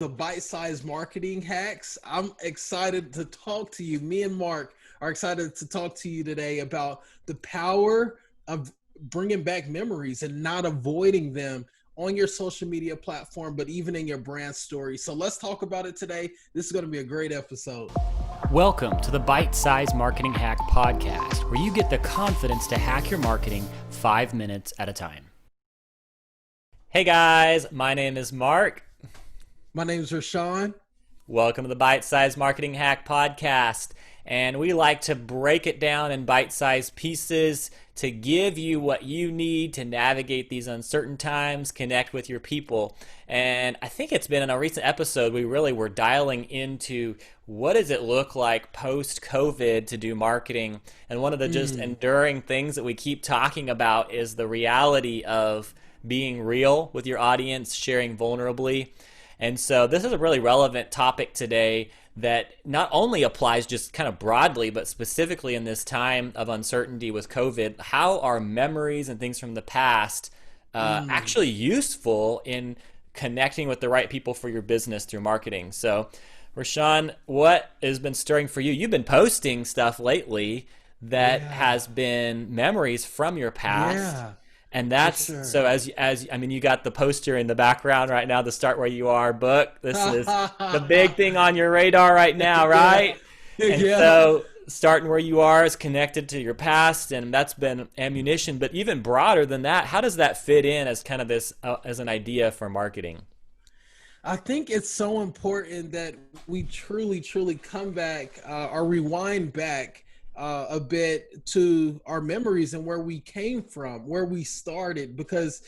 the bite-sized marketing hacks. I'm excited to talk to you. Me and Mark are excited to talk to you today about the power of bringing back memories and not avoiding them on your social media platform, but even in your brand story. So let's talk about it today. This is going to be a great episode. Welcome to the Bite Size Marketing Hack Podcast, where you get the confidence to hack your marketing 5 minutes at a time. Hey guys, my name is Mark. My name is Rashawn. Welcome to the Bite Size Marketing Hack Podcast. And we like to break it down in bite-sized pieces to give you what you need to navigate these uncertain times, connect with your people. And I think it's been in a recent episode, we really were dialing into what does it look like post-COVID to do marketing. And one of the just enduring things that we keep talking about is the reality of being real with your audience, sharing vulnerably. And so this is a really relevant topic today that not only applies just kind of broadly, but specifically in this time of uncertainty with COVID. How are memories and things from the past actually useful in connecting with the right people for your business through marketing? So, Rashawn, what has been stirring for you? You've been posting stuff lately that has been memories from your past. Yeah. And that's so as I mean, you got the poster in the background right now, the Start Where You Are book. This is the big thing on your radar right now, right? And so starting where you are is connected to your past, and that's been ammunition. But even broader than that, how does that fit in as kind of this as an idea for marketing? I think it's so important that we truly, truly come back or rewind back a bit to our memories and where we came from, where we started, because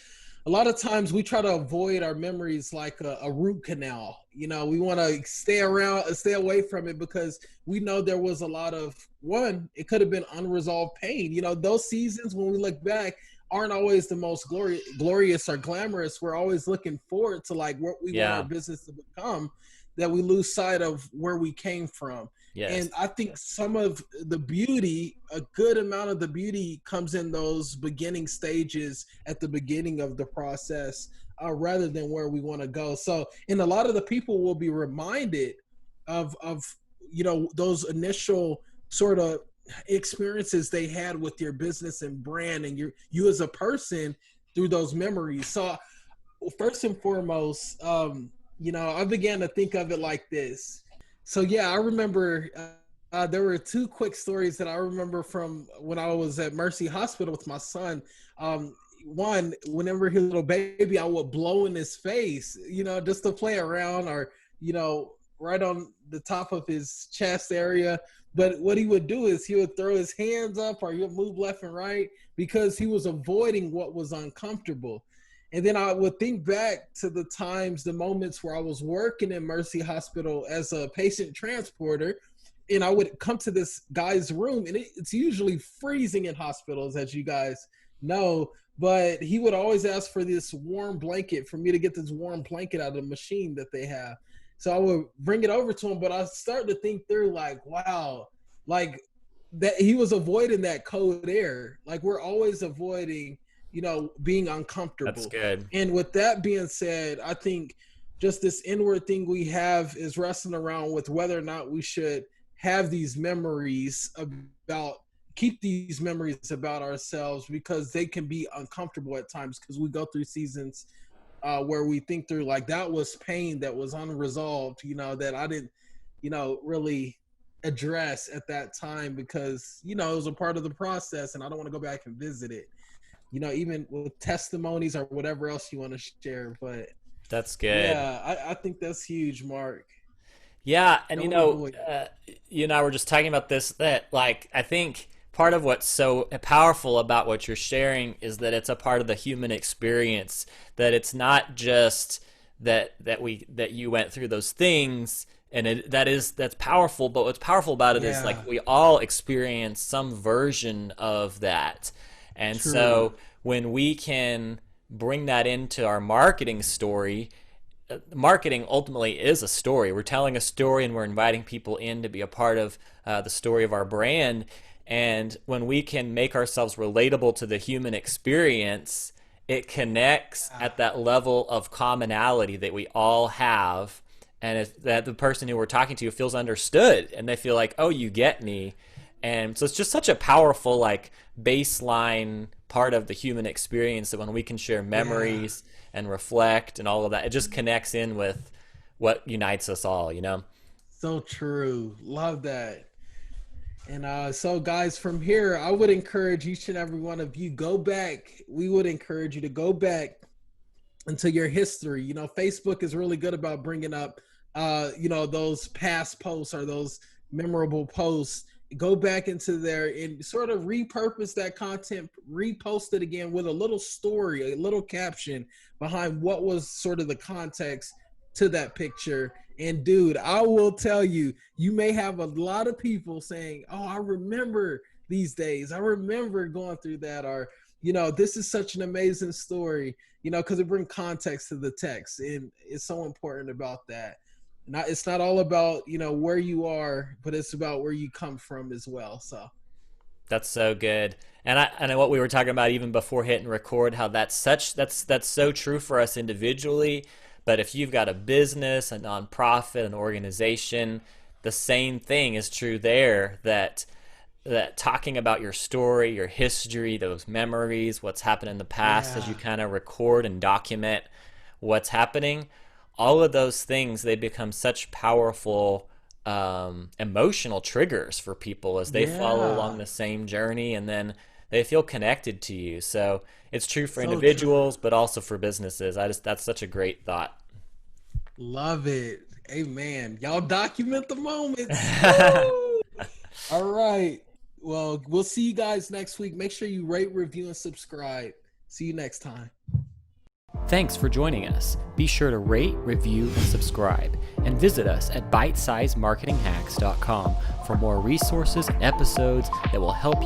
a lot of times we try to avoid our memories like a root canal. You know, we want to stay away from it because we know there was a lot of it could have been unresolved pain. You know, those seasons when we look back aren't always the most glorious or glamorous. We're always looking forward to like what we want our business to become, that we lose sight of where we came from. Yes. And I think some of the beauty, a good amount of the beauty comes in those beginning stages at the beginning of the process, rather than where we want to go. So, and a lot of the people will be reminded of, you know, those initial sort of experiences they had with your business and brand and you as a person through those memories. So first and foremost, you know, I began to think of it like this. So yeah, I remember there were two quick stories that I remember from when I was at Mercy Hospital with my son. One, whenever he was a little baby, I would blow in his face, you know, just to play around, or, you know, right on the top of his chest area. But what he would do is he would throw his hands up or he would move left and right because he was avoiding what was uncomfortable. And then I would think back to the times, the moments where I was working in Mercy Hospital as a patient transporter, and I would come to this guy's room, and it's usually freezing in hospitals, as you guys know, but he would always ask for this warm blanket, for me to get this warm blanket out of the machine that they have. So I would bring it over to him, but I started to think through like, wow, like that he was avoiding that cold air. Like we're always avoiding, you know, being uncomfortable. That's good. And with that being said, I think just this inward thing we have is wrestling around with whether or not we should have these memories keep these memories about ourselves, because they can be uncomfortable at times, because we go through seasons where we think through like that was pain that was unresolved, you know, that I didn't, you know, really address at that time because, you know, it was a part of the process and I don't want to go back and visit it. You know, even with testimonies or whatever else you want to share. But that's good. Yeah, I think that's huge, Mark. Yeah, and you know, you and I were just talking about this, that like I think part of what's so powerful about what you're sharing is that it's a part of the human experience, that it's not just that you went through those things, and that's powerful, but what's powerful about it is like we all experience some version of that. And True. So when we can bring that into our marketing story, marketing ultimately is a story. We're telling a story and we're inviting people in to be a part of the story of our brand. And when we can make ourselves relatable to the human experience, it connects at that level of commonality that we all have. and it's that the person who we're talking to feels understood, and they feel like, oh, you get me. And so it's just such a powerful, like, baseline part of the human experience, that when we can share memories and reflect and all of that, it just connects in with what unites us all, you know? So true. Love that. And so, guys, from here, I would encourage each and every one of you, go back. We would encourage you to go back into your history. You know, Facebook is really good about bringing up, those past posts or those memorable posts. Go back into there and sort of repurpose that content, repost it again with a little story, a little caption behind what was sort of the context to that picture. And dude, I will tell you, you may have a lot of people saying, oh, I remember these days. I remember going through that. Or, this is such an amazing story, because it brings context to the text. And it's so important about that. It's not all about, where you are, but it's about where you come from as well. So that's so good. And what we were talking about even before hitting record, how that's so true for us individually. But if you've got a business, a nonprofit, an organization, the same thing is true there, that talking about your story, your history, those memories, what's happened in the past, as you kind of record and document what's happening, all of those things, they become such powerful emotional triggers for people as they follow along the same journey, and then they feel connected to you. So it's true for individuals, but also for businesses. That's such a great thought. Love it. Amen. Y'all document the moments. All right. Well, we'll see you guys next week. Make sure you rate, review, and subscribe. See you next time. Thanks for joining us. Be sure to rate, review, and subscribe. And visit us at bitesizemarketinghacks.com for more resources and episodes that will help you